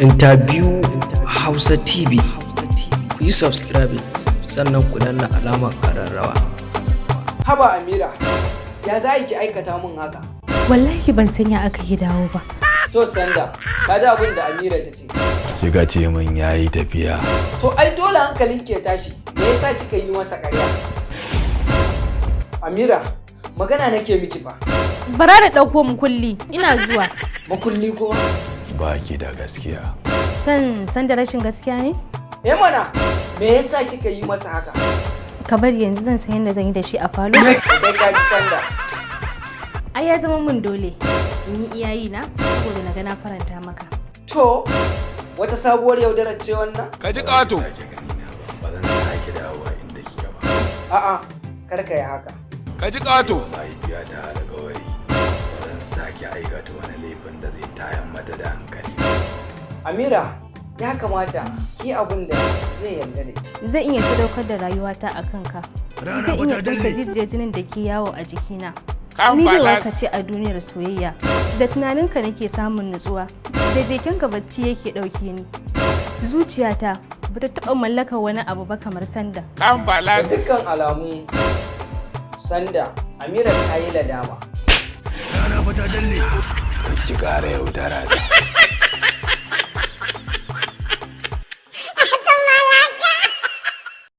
Interview Hausa TV. Ku yi subscribe sannan ku danna alamar ƙararrawa. Haba Amira, ya za ki aikata min haka? Wallahi ban san ya aka yi dawo ba. To Sanda, ka ji abin da Amira ta ce. Kika ce min yayi tafiya. To ai dole hankalin ke tashi. Me yasa kika yi masa ƙarya? Amira, magana nake miki fa. Bara da ɗauko mukulli, ina zuwa. Makulli kuma? Baki da gaskiya. San da rashin gaskiya ne? Mana, me yasa kika yi masa haka? Ka bari yanzu zan san yadda zan yi da shi a falo. Kai ka ji Sanda. Ai ya zama mun dole in yi iyayi na saboda na ga na faranta maka. To, wata sabuwar yaudarar ce wannan? Ka ji ƙato. Ba zan sake dawowa inda kike ba. A'a, kar ka yi haka. Ka ji ƙato. Mahaifiyata alƙawari ba zan sake aikata wani laifin da zai tayar mata da hankali. Amira, ya kamata ki abin da zai yarda da ki. Zan iya sadaukar da rayuwata a kanka. Zan iya tsinka jijiyar jinin da ke yawo a jikina. Ni da waka ce a duniyar soyayya. Da tunaninka nake samun nutsuwa. Da bekenka bacci yake ɗauke ni. Zuciyata bata taɓa mallakar wani abu ba kamar Sanda. Da dukkan alamu, Sanda, Amira ta yi ladama. Ki ƙara yaudara da.